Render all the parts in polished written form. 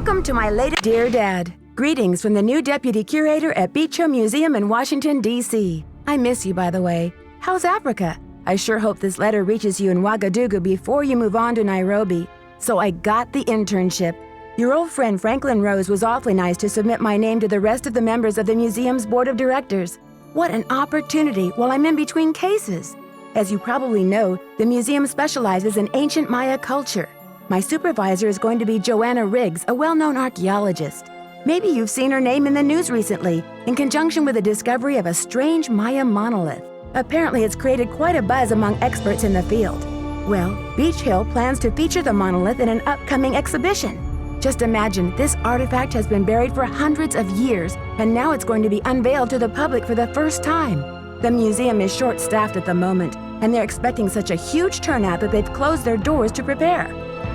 Welcome to my latest... Dear Dad, greetings from the new deputy curator at Beech Hill Museum in Washington, D.C. I miss you, by the way. How's Africa? I sure hope this letter reaches you in Ouagadougou before you move on to Nairobi. So I got the internship. Your old friend Franklin Rose was awfully nice to submit my name to the rest of the members of the museum's board of directors. What an opportunity while I'm in between cases. As you probably know, the museum specializes in ancient Maya culture. My supervisor is going to be Joanna, a well-known archaeologist. Maybe you've seen her name in the news recently, in conjunction with the discovery of a strange Maya monolith. Apparently, it's created quite a buzz among experts in the field. Well, Beech Hill plans to feature the monolith in an upcoming exhibition. Just imagine, this artifact has been buried for hundreds of years, and now it's going to be unveiled to the public for the first time. The museum is short-staffed at the moment, and they're expecting such a huge turnout that they've closed their doors to prepare.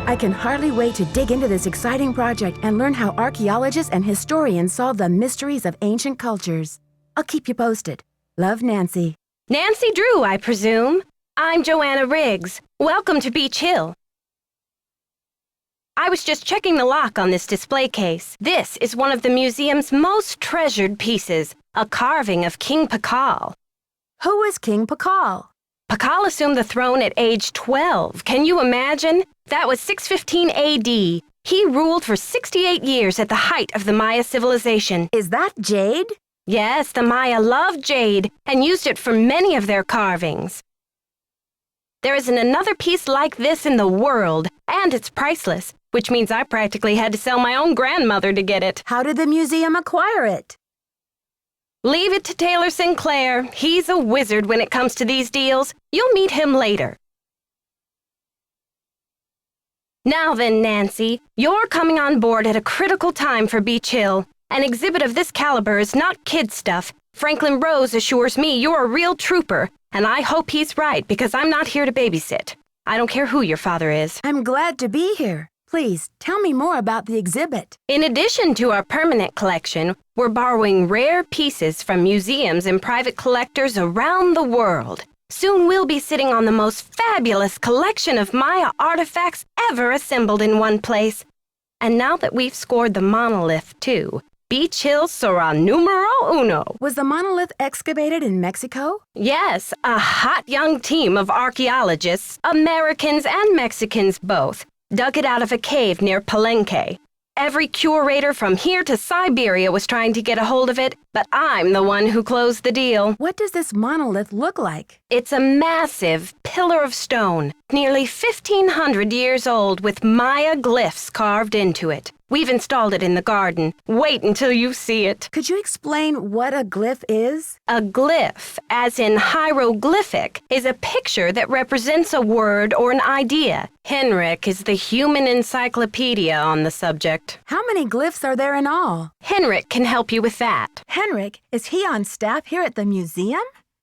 I can hardly wait to dig into this exciting project and learn how archaeologists and historians solve the mysteries of ancient cultures. I'll keep you posted. Love, Nancy. Nancy Drew, I presume. I'm Joanna Riggs. Welcome to Beech Hill. I was just checking the lock on this display case. This is one of the museum's most treasured pieces, a carving of King Pakal. Who is King Pakal? Pakal assumed the throne at age 12. Can you imagine? That was 615 A.D. He ruled for 68 years at the height of the Maya civilization. Is that jade? Yes, the Maya loved jade and used it for many of their carvings. There isn't another piece like this in the world, and it's priceless, which means I practically had to sell my own grandmother to get it. How did the museum acquire it? Leave it to Taylor Sinclair. He's a wizard when it comes to these deals. You'll meet him later. Now then, Nancy, you're coming on board at a critical time for Beech Hill. An exhibit of this caliber is not kid stuff. Franklin Rose assures me you're a real trooper, and I hope he's right because I'm not here to babysit. I don't care who your father is. I'm glad to be here. Please, tell me more about the exhibit. In addition to our permanent collection, we're borrowing rare pieces from museums and private collectors around the world. Soon we'll be sitting on the most fabulous collection of Maya artifacts ever assembled in one place. And now that we've scored the monolith, too, Beech Hill sera numero uno. Was the monolith excavated in Mexico? Yes, a hot young team of archaeologists, Americans and Mexicans both, dug it out of a cave near Palenque. Every curator from here to Siberia was trying to get a hold of it, but I'm the one who closed the deal. What does this monolith look like? It's a massive pillar of stone, nearly 1,500 years old, with Maya glyphs carved into it. We've installed it in the garden. Wait until you see it. Could you explain what a glyph is? A glyph, as in hieroglyphic, is a picture that represents a word or an idea. Henrik is the human encyclopedia on the subject. How many glyphs are there in all? Henrik can help you with that. Henrik, is he on staff here at the museum?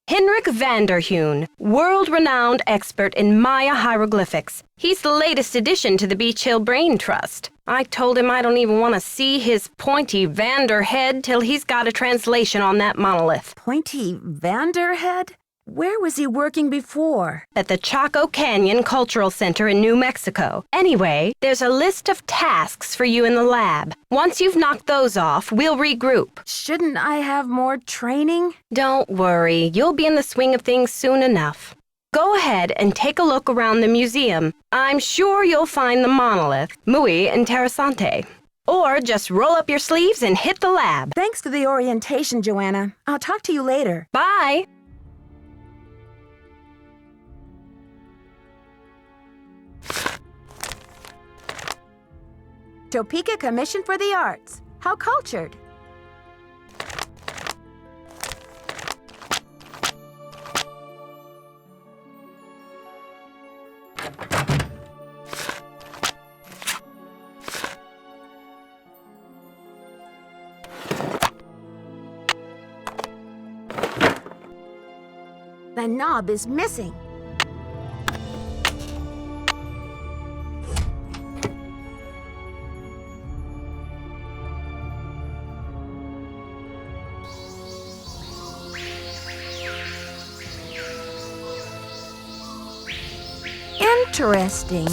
Henrik Vanderheun, world-renowned expert in Maya hieroglyphics. He's the latest addition to the Beech Hill Brain Trust. I told him I don't even want to see his pointy Vanderhead till he's got a translation on that monolith. Pointy Vanderhead? Where was he working before? At the Chaco Canyon Cultural Center in New Mexico. Anyway, there's a list of tasks for you in the lab. Once you've knocked those off, we'll regroup. Shouldn't I have more training? Don't worry, you'll be in the swing of things soon enough. Go ahead and take a look around the museum. I'm sure you'll find the monolith muy interesante. Or just roll up your sleeves and hit the lab. Thanks for the orientation, Joanna. I'll talk to you later. Bye! Topeka Commission for the Arts. How cultured. The knob is missing. Interesting.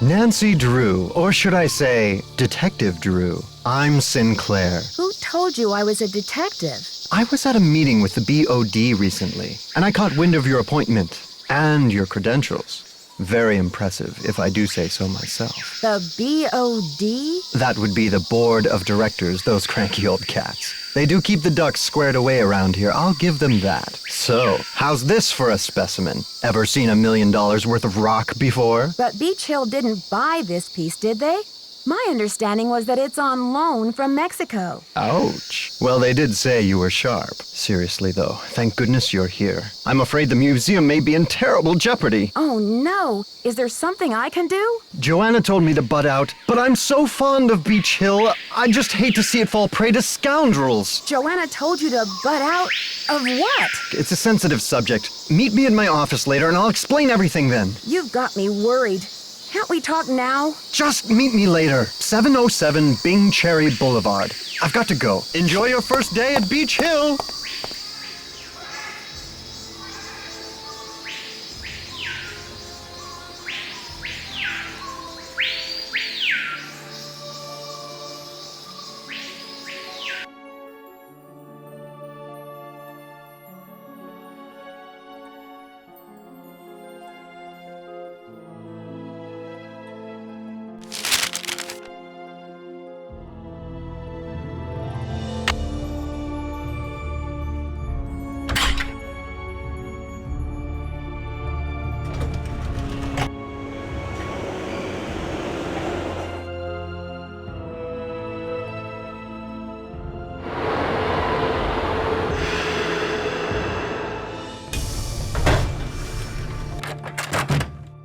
Nancy Drew, or should I say, Detective Drew. I'm Sinclair. Who told you I was a detective? I was at a meeting with the BOD recently, and I caught wind of your appointment and your credentials. Very impressive, if I do say so myself. The BOD? That would be the board of directors, those cranky old cats. They do keep the ducks squared away around here, I'll give them that. So, how's this for a specimen? Ever seen $1 million worth of rock before? But Beech Hill didn't buy this piece, did they? My understanding was that it's on loan from Mexico. Ouch. Well, they did say you were sharp. Seriously, though, thank goodness you're here. I'm afraid the museum may be in terrible jeopardy. Oh, no. Is there something I can do? Joanna told me to butt out, but I'm so fond of Beech Hill, I just hate to see it fall prey to scoundrels. Joanna told you to butt out? Of what? It's a sensitive subject. Meet me in my office later and I'll explain everything then. You've got me worried. Can't we talk now? Just meet me later. 707 Bing Cherry Boulevard. I've got to go. Enjoy your first day at Beech Hill.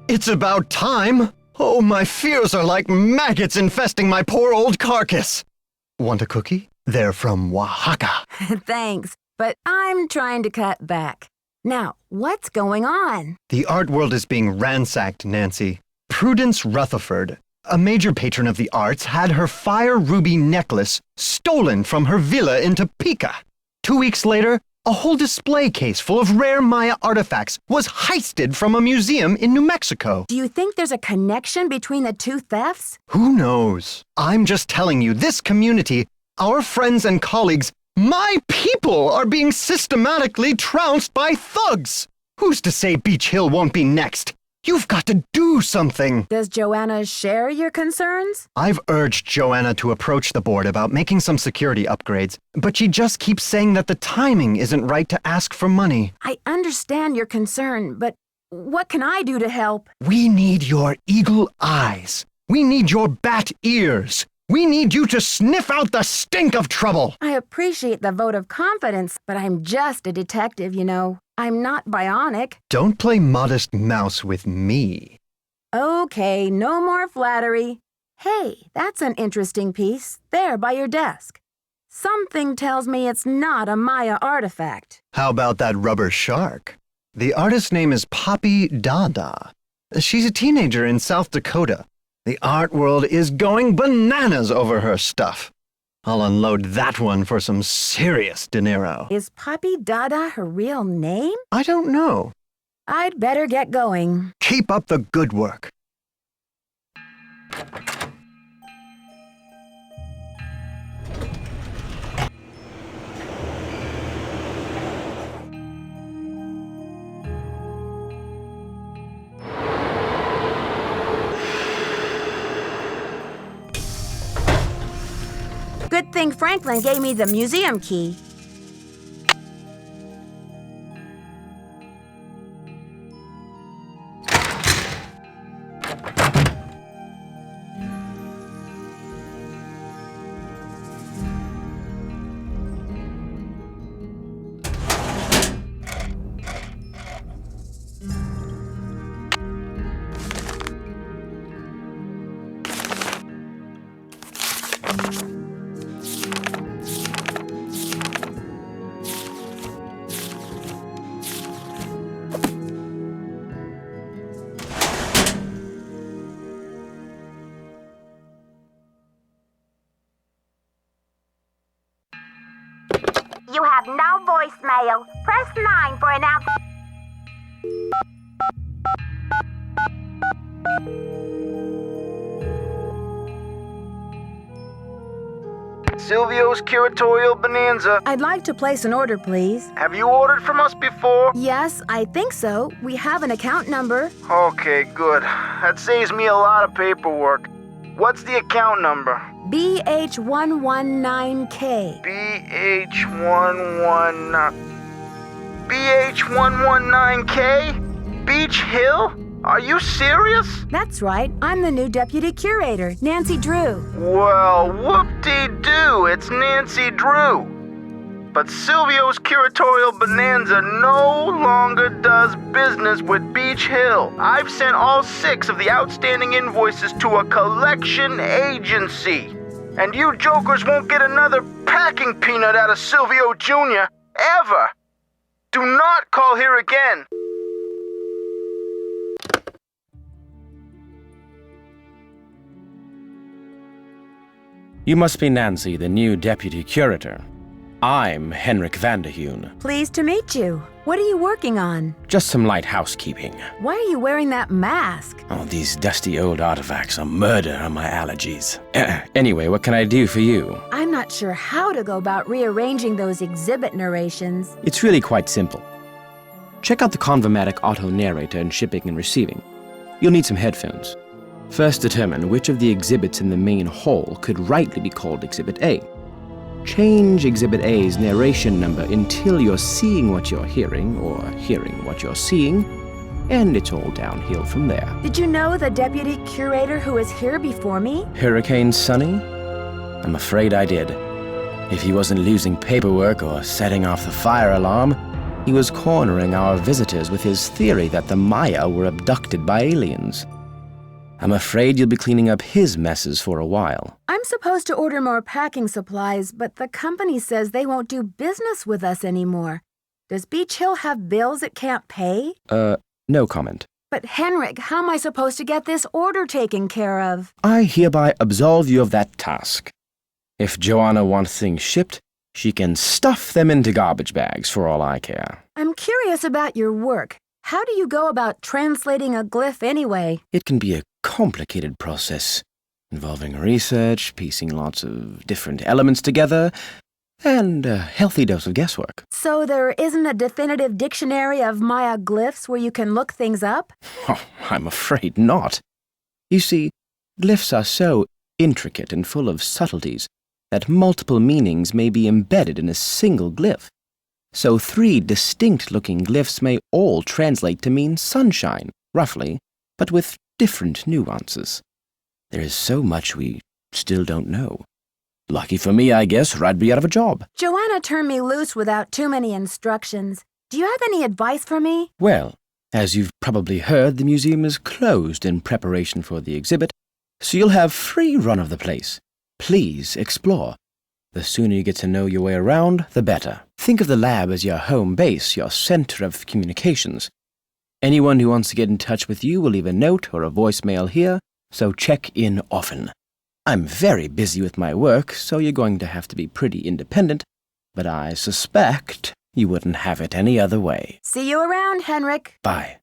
It's about time. Oh, my fears are like maggots infesting my poor old carcass. Want a cookie? They're from Oaxaca. Thanks, but I'm trying to cut back. Now, what's going on? The art world is being ransacked, Nancy. Prudence Rutherford, a major patron of the arts, had her fire ruby necklace stolen from her villa in Topeka. 2 weeks later, a whole display case full of rare Maya artifacts was heisted from a museum in New Mexico. Do you think there's a connection between the two thefts? Who knows? I'm just telling you, this community, our friends and colleagues, my people are being systematically trounced by thugs. Who's to say Beech Hill won't be next? You've got to do something. Does Joanna share your concerns? I've urged Joanna to approach the board about making some security upgrades, but she just keeps saying that the timing isn't right to ask for money. I understand your concern, but what can I do to help? We need your eagle eyes. We need your bat ears. We need you to sniff out the stink of trouble. I appreciate the vote of confidence, but I'm just a detective, you know. I'm not bionic. Don't play modest mouse with me. Okay, no more flattery. Hey, that's an interesting piece, there by your desk. Something tells me it's not a Maya artifact. How about that rubber shark? The artist's name is Poppy Dada. She's a teenager in South Dakota. The art world is going bananas over her stuff. I'll unload that one for some serious dinero. Is Poppy Dada her real name? I don't know. I'd better get going. Keep up the good work. Good thing Franklin gave me the museum key. You have no voicemail. Press 9 for announcement. Silvio's Curatorial Bonanza. I'd like to place an order, please. Have you ordered from us before? Yes, I think so. We have an account number. Okay, good. That saves me a lot of paperwork. What's the account number? BH119K. BH119K? Beech Hill? Are you serious? That's right. I'm the new deputy curator, Nancy Drew. Well, whoop-de-doo, it's Nancy Drew. But Silvio's Curatorial Bonanza no longer does business with Beech Hill. I've sent all 6 of the outstanding invoices to a collection agency. And you jokers won't get another packing peanut out of Silvio Jr. ever. Do not call here again. You must be Nancy, the new deputy curator. I'm Henrik Vanderheun. Pleased to meet you. What are you working on? Just some light housekeeping. Why are you wearing that mask? Oh, these dusty old artifacts are murder on my allergies. Anyway, what can I do for you? I'm not sure how to go about rearranging those exhibit narrations. It's really quite simple. Check out the Convermatic auto narrator in shipping and receiving. You'll need some headphones. First, determine which of the exhibits in the main hall could rightly be called Exhibit A. Change Exhibit A's narration number until you're seeing what you're hearing, or hearing what you're seeing, and it's all downhill from there. Did you know the deputy curator who was here before me? Hurricane Sonny? I'm afraid I did. If he wasn't losing paperwork or setting off the fire alarm, he was cornering our visitors with his theory that the Maya were abducted by aliens. I'm afraid you'll be cleaning up his messes for a while. I'm supposed to order more packing supplies, but the company says they won't do business with us anymore. Does Beech Hill have bills it can't pay? No comment. But Henrik, how am I supposed to get this order taken care of? I hereby absolve you of that task. If Joanna wants things shipped, she can stuff them into garbage bags for all I care. I'm curious about your work. How do you go about translating a glyph anyway? It can be a complicated process, involving research, piecing lots of different elements together, and a healthy dose of guesswork. So there isn't a definitive dictionary of Maya glyphs where you can look things up? Oh, I'm afraid not. You see, glyphs are so intricate and full of subtleties that multiple meanings may be embedded in a single glyph. So 3 distinct-looking glyphs may all translate to mean sunshine, roughly, but with different nuances. There is so much we still don't know. Lucky for me, I guess, or I'd be out of a job. Joanna turned me loose without too many instructions. Do you have any advice for me? Well, as you've probably heard, the museum is closed in preparation for the exhibit, so you'll have free run of the place. Please explore. The sooner you get to know your way around, the better. Think of the lab as your home base, your center of communications. Anyone who wants to get in touch with you will leave a note or a voicemail here, so check in often. I'm very busy with my work, so you're going to have to be pretty independent, but I suspect you wouldn't have it any other way. See you around, Henrik. Bye.